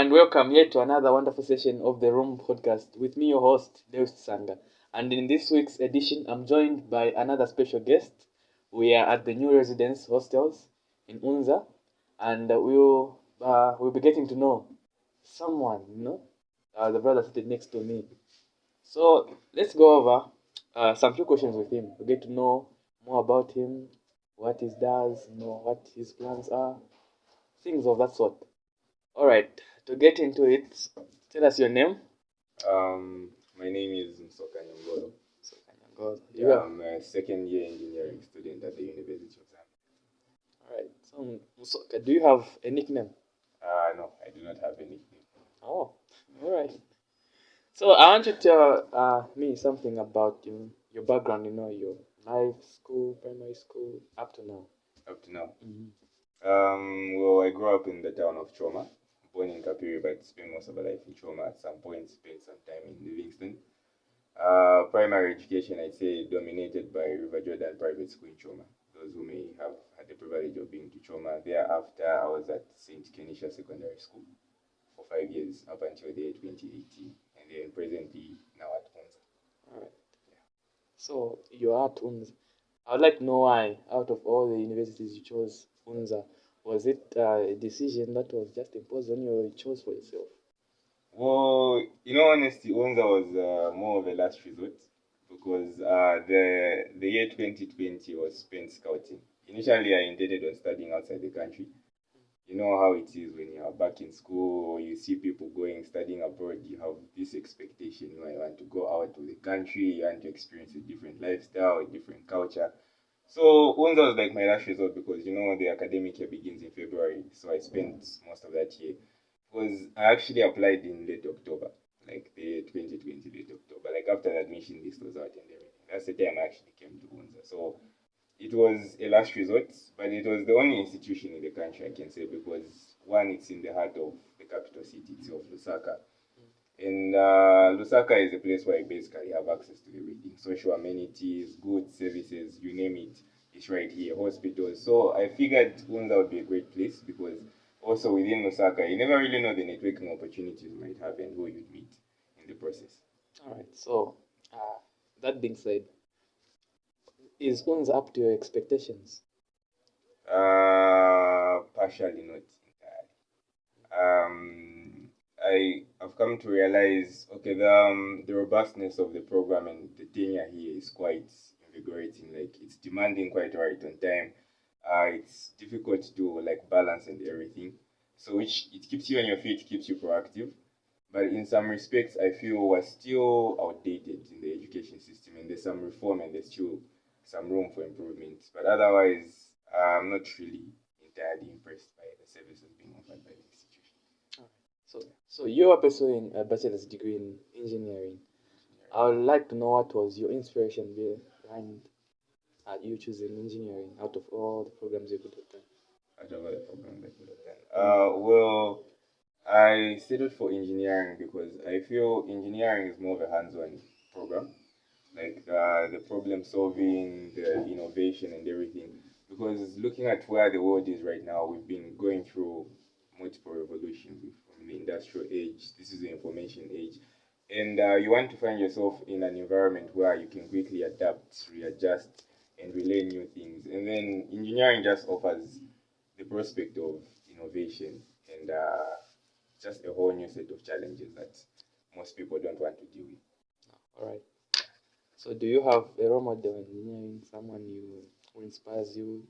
and welcome here to another wonderful session of the Room Podcast with me, your host, Chisanga. And in this week's edition, I'm joined by another special guest. We are at the new residence hostels in Unza, and we'll be getting to know someone, the brother sitting next to me. So let's go over some few questions with him. We'll get to know more about him, what he does, what his plans are, things of that sort. All right, to get into it, tell us your name. My name is Musoka Nyongolo. I'm a second year engineering student at the University of Zambia. All right, so Musoka, do you have a nickname? No, I do not have a nickname. Oh, all right. So I want you to tell me something about your background, your life, school, primary school, up to now. Up to now? Mm-hmm. Well, I grew up in the town of Choma, born in Kapiri, but spent most of my life in Choma. At some point, spent some time in Livingston. Primary education, I'd say, dominated by River Jordan Private School in Choma. Those who may have had the privilege of being to Choma. Thereafter, I was at St. Kenisha Secondary School for 5 years, up until the year 2018. And then presently, now at Unza. All right. Yeah. So, you're at Unza. I would like to know why, out of all the universities you chose Unza, was it a decision that was just imposed on you or you chose for yourself? Well, in all honesty, Unza was more of a last resort because the year 2020 was spent scouting. Initially, I intended on studying outside the country. You know how it is when you are back in school, you see people studying abroad, you have this expectation, you want to go out to the country, you want to experience a different lifestyle, a different culture. So Unza was like my last resort because, the academic year begins in February, so I spent most of that year. Because I actually applied in late October, like the 2020 late October, like after the admission list was out and everything. That's the time I actually came to Unza. So it was a last resort, but it was the only institution in the country, I can say, because one, it's in the heart of the capital city itself, Lusaka. And Lusaka is a place where I basically have access to everything. Social amenities, goods, services, you name it, it's right here. Hospitals. So I figured Unza would be a great place because also within Lusaka, you never really know the networking opportunities you might have and who you'd meet in the process. All right. So that being said, is Unza up to your expectations? Partially not entirely. I have come to realize, okay, the robustness of the program and the tenure here is quite invigorating. Like, it's demanding quite right on time. It's difficult to balance and everything. So which it keeps you on your feet, keeps you proactive. But in some respects, I feel we're still outdated in the education system, and there's some reform and there's still some room for improvement. But otherwise, I'm not really entirely impressed by the services being offered by the institution. So you are pursuing a bachelor's degree in engineering. I would like to know what was your inspiration behind you choosing engineering out of all the programs you could have done. Out of all the programs I could have done. Well, I settled for engineering because I feel engineering is more of a hands-on program, like the problem solving, the innovation and everything. Because looking at where the world is right now, we've been going through multiple revolutions from the industrial age. This is the information age. And you want to find yourself in an environment where you can quickly adapt, readjust, and relay new things. And then engineering just offers the prospect of innovation and just a whole new set of challenges that most people don't want to deal with. All right. So do you have a role model in engineering, someone who inspires you?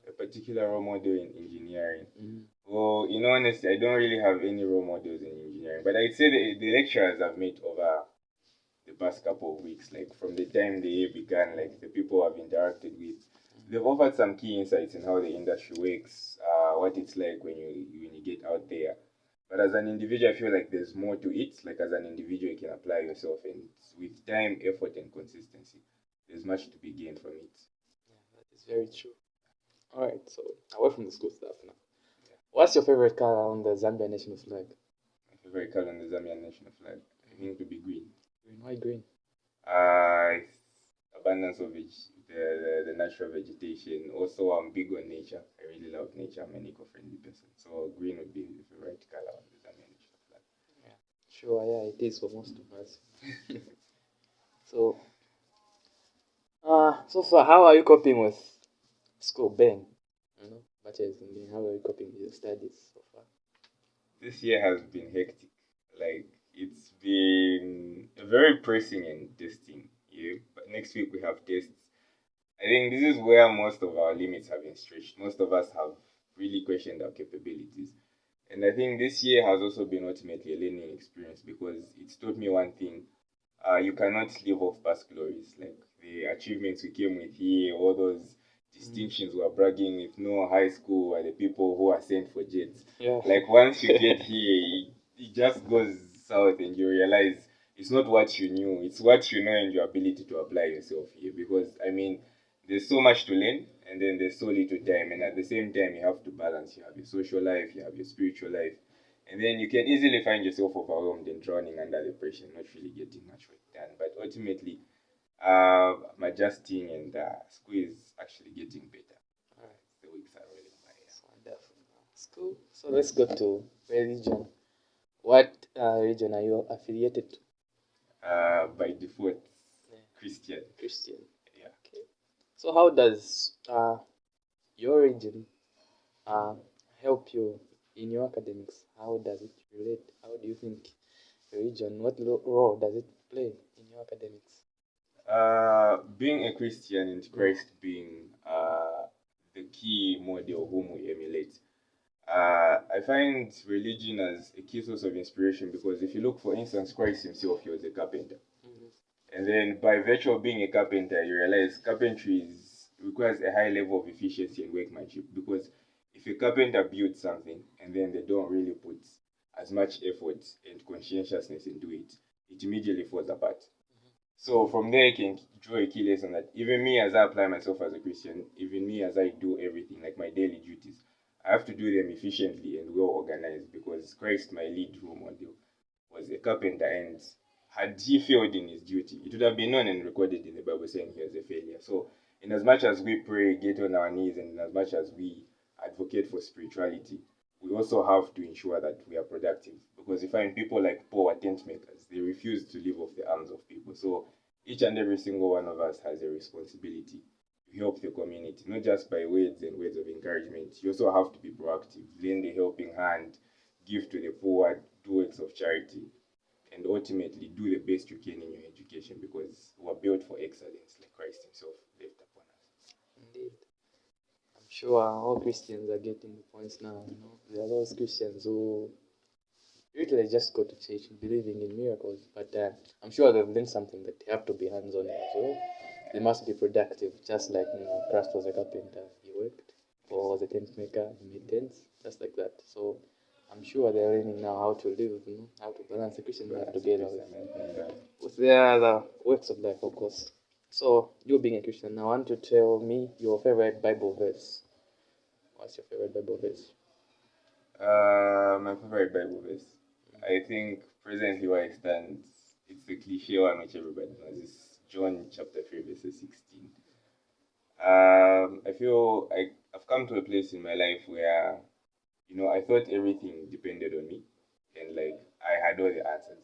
A particular role model in engineering? Mm-hmm. Well, in honesty, I don't really have any role models in engineering, but I'd say the lecturers I've met over the past couple of weeks, like from the time the year began, like the people I've interacted with, they've offered some key insights in how the industry works, what it's like when you get out there. But as an individual, I feel like there's more to it. Like as an individual, you can apply yourself, and with time, effort, and consistency, there's much to be gained from it. Yeah, that is very true. All right, so away from the school stuff now. Yeah. What's your favorite color on the Zambian national flag? My favorite color on the Zambian national flag, I think it would be green. Green. Why green? Abundance of the natural vegetation. Also, I'm big on nature. I really love nature. I'm an eco-friendly person. So green would be the favorite color on the Zambian Sure, yeah, it is for most of us. So, so far, how are you coping with school, Ben? You know, bachelor's in Ben. How are you coping with your studies so far? This year has been hectic. Like it's been very pressing and testing. Yeah, but next week we have tests. I think this is where most of our limits have been stretched. Most of us have really questioned our capabilities. And I think this year has also been ultimately a learning experience because it's taught me one thing. You cannot live off past glories. Like the achievements we came with here, all those distinctions we're bragging with, no high school are the people who are sent for jets. Yeah. Like once you get here, it just goes south and you realize it's not what you knew, it's what you know and your ability to apply yourself here. Because I mean, there's so much to learn and then there's so little time, and at the same time you have to balance. You have your social life, you have your spiritual life, and then you can easily find yourself overwhelmed and drowning under the pressure, not really getting much work done. But ultimately, I'm adjusting, and school is actually getting better. Alright, The weeks are rolling by. that's wonderful. That's cool. So let's go to religion. What religion are you affiliated to? By default, Yeah, Christian. Christian. Yeah. Okay. So how does your religion uh, help you in your academics? How does it relate? How do you think religion, what role does it play in your academics? Being a Christian and Christ being the key model whom we emulate, I find religion as a key source of inspiration because if you look, for instance, Christ himself, he was a carpenter. And then by virtue of being a carpenter, you realize carpentry requires a high level of efficiency and workmanship because if a carpenter builds something and then they don't really put as much effort and conscientiousness into it, it immediately falls apart. So from there, you can draw a key lesson that even me, as I apply myself as a Christian, even me as I do everything, like my daily duties, I have to do them efficiently and well organized because Christ, my lead role model, was a carpenter, and had he failed in his duty, it would have been known and recorded in the Bible saying he was a failure. So, in as much as we pray, get on our knees, and in as much as we advocate for spirituality, we also have to ensure that we are productive. Because you find people like Paul are tent makers, they refuse to live off the arms of people. So, each and every single one of us has a responsibility to help the community, not just by words and words of encouragement. You also have to be proactive, lend a helping hand, give to the poor, do works of charity, and ultimately do the best you can in your education because we're built for excellence, like Christ Himself left upon us. Indeed. I'm sure all Christians are getting the points now. You know, there are those Christians who usually just go to church believing in miracles, but I'm sure they've learned something that they have to be hands on as well. They must be productive, just like Christ was a carpenter, he worked, or was a tent maker, he made tents, just like that. So I'm sure they're learning now how to live, how to balance the Christian life together with their other works of life, of course. So you being a Christian, I want to tell me your favorite Bible verse. What's your favorite Bible verse? My favorite Bible verse. I think presently where I stand, it's the cliche one which everybody knows. It's John chapter 3, verses 16. I feel I've come to a place in my life where, I thought everything depended on me and like I had all the answers.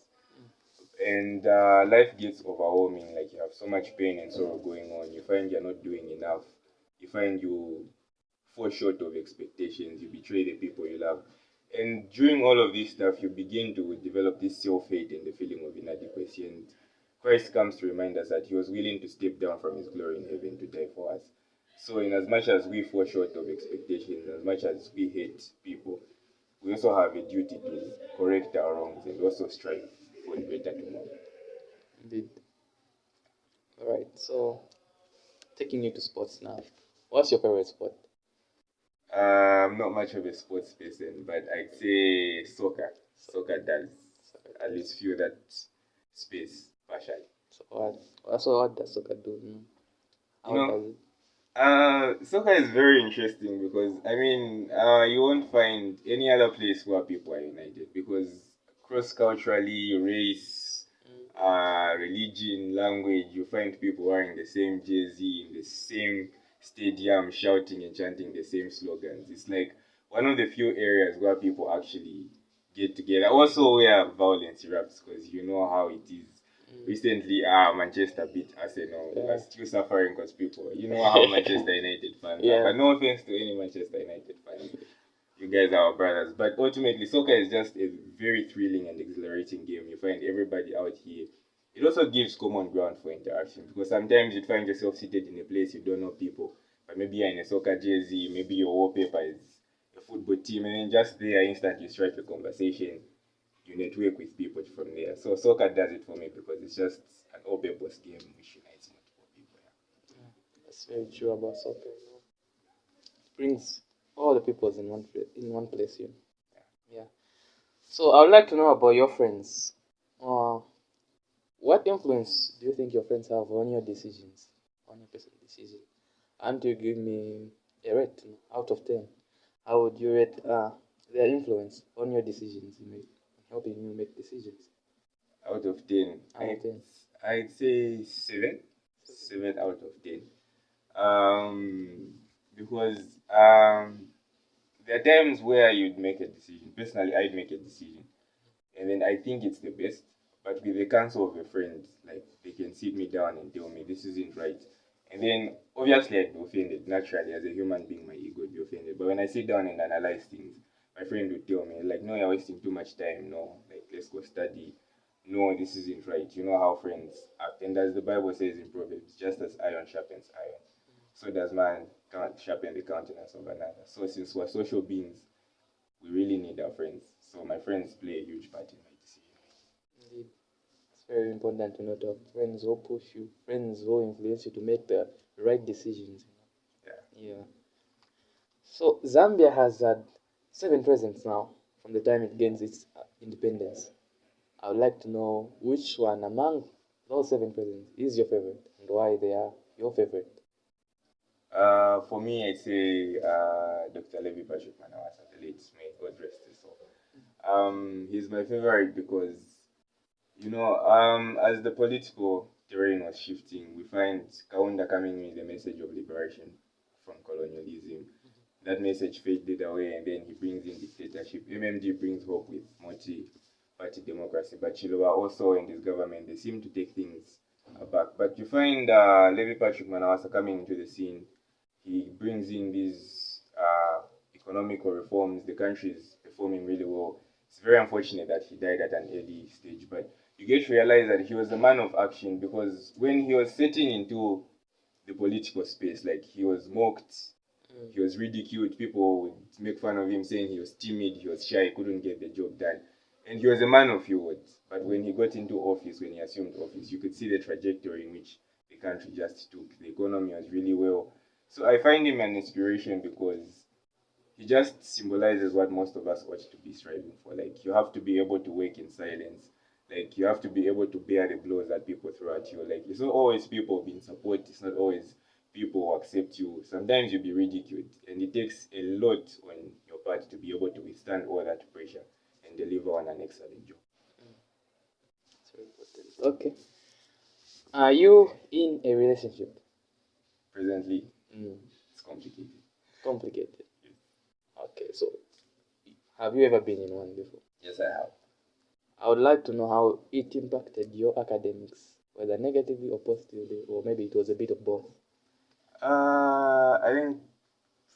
And life gets overwhelming. Like you have so much pain and sorrow going on. You find you're not doing enough. You find you fall short of expectations. You betray the people you love. And during all of this stuff, you begin to develop this self-hate and the feeling of inadequacy. And Christ comes to remind us that he was willing to step down from his glory in heaven to die for us. So in as much as we fall short of expectations, as much as we hate people, we also have a duty to correct our wrongs and also strive for a better tomorrow. Indeed. Alright, so taking you to sports now. What's your favorite sport? I'm not much of a sports person, but I'd say soccer. Soccer does at least fill that space partially. So what does soccer do? You How know, does it? Soccer is very interesting because I mean, you won't find any other place where people are united because cross-culturally, race, religion, language, you find people wearing the same jersey in the same stadium, shouting and chanting the same slogans. It's like one of the few areas where people actually get together. Also, where violence erupts, because you know how it is. Recently, Manchester beat Arsenal. We are still suffering because people, you know how Manchester United fans are. But no offense to any Manchester United fans. You guys are our brothers. But ultimately, soccer is just a very thrilling and exhilarating game. You find everybody out here. It also gives common ground for interaction, because sometimes you find yourself seated in a place you don't know people. But maybe you're in a soccer jersey, maybe your wallpaper is a football team, and then just there instantly strike a conversation. You network with people from there. So soccer does it for me because it's just an all-purpose game which unites multiple people. Yeah, that's very true about soccer. It brings all the peoples in one place. Yeah. So I would like to know about your friends. What influence do you think your friends have on your decisions, on your personal decision? And to give me a rate out of 10, how would you rate their influence on your decisions, helping you make decisions? Out of 10, Out of 10. I'd say 7. 7 out of 10. Because there are times where you'd make a decision. Personally, I'd make a decision, and then I think it's the best. But with the counsel of a friend, like they can sit me down and tell me this isn't right. And then obviously I'd be offended. Naturally, as a human being, my ego would be offended. But when I sit down and analyze things, my friend would tell me, like, no, you're wasting too much time. No, like, let's go study. No, this isn't right. You know how friends act. And as the Bible says in Proverbs, just as iron sharpens iron, so does man sharpen the countenance of another. So since we're social beings, we really need our friends. So my friends play a huge part in my decision. Indeed. It's very important to note of friends who push you, friends who influence you to make the right decisions. Yeah. So Zambia has had 7 presidents now from the time it gains its independence. I would like to know which one among those 7 presidents is your favorite and why they are your favorite. For me, I'd say Dr. Levi Patrick Manawasa, the late, may God rest his soul. He's my favorite because, as the political terrain was shifting, we find Kaunda coming with a message of liberation from colonialism. That message faded away, and then he brings in dictatorship. MMD brings hope with multi-party democracy, but Chiloba also and his government, they seem to take things back. But you find Levi Patrick Manawasa coming into the scene. He brings in these economical reforms. The country is performing really well. It's very unfortunate that he died at an early stage, but you get to realize that he was a man of action, because when he was setting into the political space, like, he was mocked, he was ridiculed. People would make fun of him, saying he was timid, he was shy, he couldn't get the job done. And he was a man of few words. But when he got into office, when he assumed office, you could see the trajectory in which the country just took. The economy was really well. So I find him an inspiration because he just symbolizes what most of us ought to be striving for. Like, you have to be able to work in silence. Like, you have to be able to bear the blows that people throw at you. Like, it's not always people being supported. It's not always people who accept you. Sometimes you'll be ridiculed, and it takes a lot on your part to be able to withstand all that pressure and deliver on an excellent job. That's very important. Okay. Are you in a relationship? Presently, it's complicated. Complicated. Okay, so have you ever been in one before? Yes, I have. I would like to know how it impacted your academics, whether negatively or positively, or maybe it was a bit of both. I think,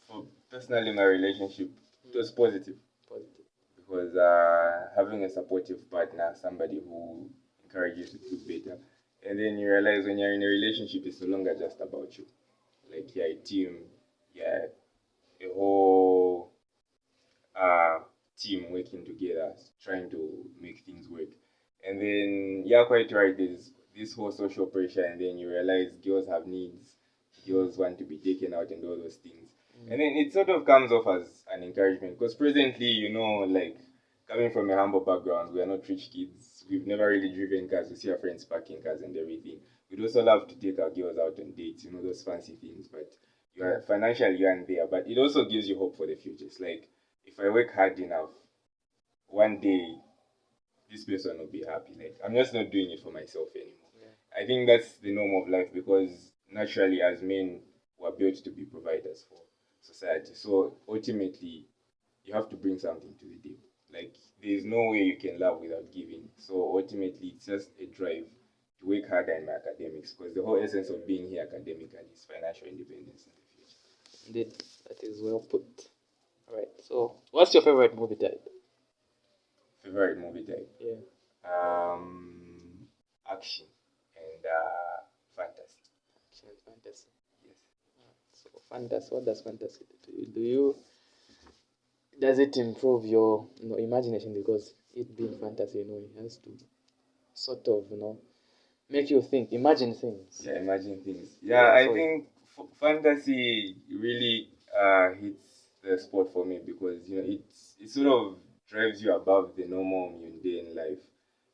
for personally, my relationship, it was positive. Positive. Because having a supportive partner, somebody who encourages you to do better, and then you realize when you're in a relationship, it's no longer just about you. Like, you're a team, you're a whole team working together, trying to make things work. And then you're quite right, there's this whole social pressure, and then you realize girls have needs, girls want to be taken out, and all those things. And then it sort of comes off as an encouragement, because presently, like, coming from a humble background, we are not rich kids. We've never really driven cars. We see our friends parking cars and everything. We'd also love to take our girls out on dates, those fancy things. But you are financially, you aren't there. But it also gives you hope for the future. It's like, if I work hard enough, one day this person will be happy. Like, I'm just not doing it for myself anymore. I think that's the norm of life, because naturally, as men, we're built to be providers for society. So ultimately, you have to bring something to the table. Like there is no way you can love without giving. So ultimately, it's just a drive to work harder in my academics because the whole essence of being here academically is financial independence in the future. Indeed, that is well put. All right. So, what's your favorite movie type? Favorite movie type? Yeah. Action and fantasy. Action and fantasy. Yes. So, fantasy. What does fantasy do to you? Does it improve your imagination? Because it being fantasy, it has to sort of make you think, imagine things. Yeah, imagine things. Yeah, Yeah, I so think fantasy really hits the spot for me because it sort of drives you above the normal mundane life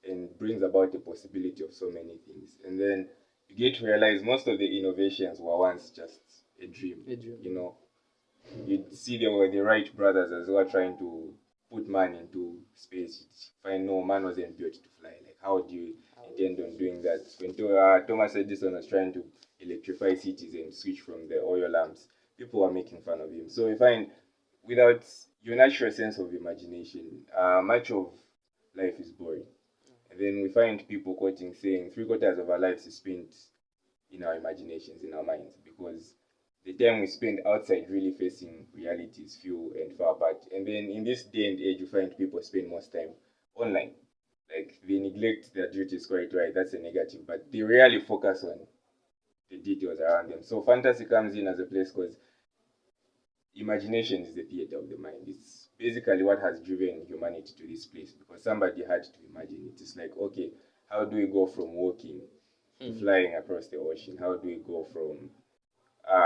and brings about the possibility of so many things. And then you get to realize most of the innovations were once just a dream. a dream. You know, you'd see there were the Wright brothers as well trying to put man into space. You'd find no, man wasn't built to fly. Like, how do you intend on doing that? When Thomas Edison was trying to electrify cities and switch from the oil lamps, people were making fun of him. So we find without your natural sense of imagination, much of life is boring. And then we find people quoting saying 3/4 of our lives is spent in our imaginations, in our minds, because the time we spend outside really facing realities few and far apart. And then in this day and age, you find people spend most time online. Like they neglect their duties, quite right. That's a negative, but they rarely focus on the details around them. So fantasy comes in as a place because imagination is the theater of the mind. It's basically what has driven humanity to this place because somebody had to imagine it. It's like, okay, how do we go from walking to flying across the ocean? How do we go from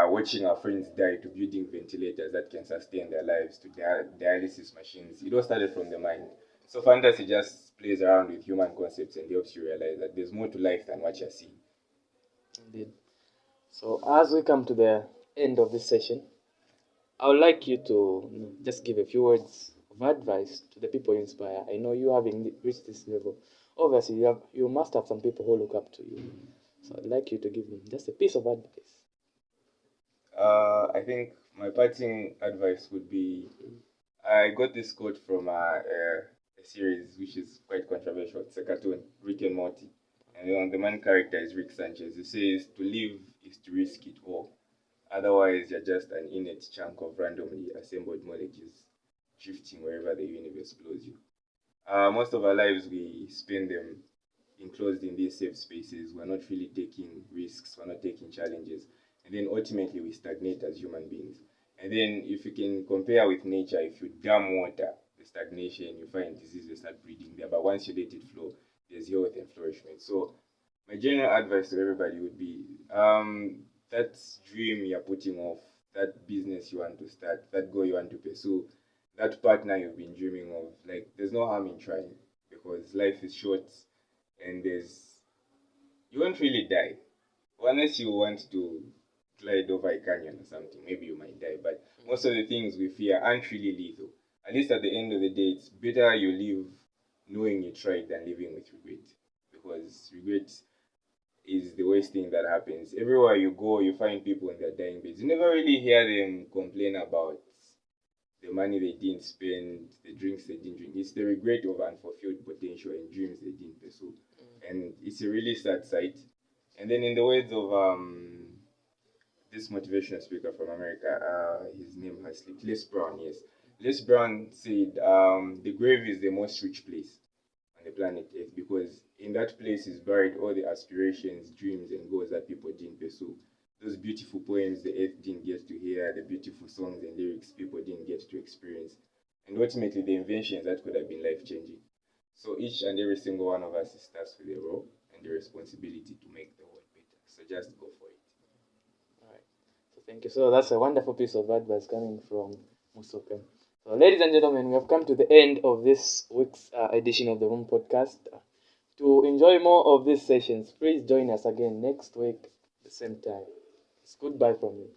watching our friends die to building ventilators that can sustain their lives to dialysis machines? It all started from the mind. So fantasy just plays around with human concepts and helps you realize that there's more to life than what you're seeing. Indeed. So as we come to the end of this session, I would like you to just give a few words of advice to the people you inspire. I know you having reached this level. Obviously, you must have some people who look up to you. So I'd like you to give them just a piece of advice. I think my parting advice would be I got this quote from a series which is quite controversial. It's a cartoon, Rick and Morty. And the main character is Rick Sanchez. He says to live is to risk it all. Otherwise, you're just an innate chunk of randomly assembled molecules drifting wherever the universe blows you. Most of our lives, we spend them enclosed in these safe spaces. We're not really taking risks, we're not taking challenges. And then ultimately, we stagnate as human beings. And then, if you can compare with nature, if you dam water, the stagnation, you find diseases start breeding there. But once you let it flow, there's health and flourishment. So, my general advice to everybody would be that dream you're putting off, that business you want to start, that goal you want to pursue, that partner you've been dreaming of, like, there's no harm in trying because life is short and you won't really die unless you want to glide over a canyon or something. Maybe you might die, but most of the things we fear aren't really lethal. At least at the end of the day, it's better you live knowing you tried than living with regret, because regret is the worst thing that happens. Everywhere you go, you find people in their dying beds. You never really hear them complain about the money they didn't spend, the drinks they didn't drink. It's the regret of unfulfilled potential and dreams they didn't pursue. And it's a really sad sight. And then, in the words of this motivational speaker from America, his name has slipped, Les Brown, yes. Les Brown said, the grave is the most rich place on the planet Earth because in that place is buried all the aspirations, dreams, and goals that people didn't pursue. Those beautiful poems the earth didn't get to hear, the beautiful songs and lyrics people didn't get to experience, and ultimately the inventions that could have been life changing. So each and every single one of us is tasked with a role and the responsibility to make the world better. So just go for it. All right. So thank you. So that's a wonderful piece of advice coming from Musoka. So, ladies and gentlemen, we have come to the end of this week's edition of the Room Podcast. To enjoy more of these sessions, please join us again next week, the same time. It's goodbye from me.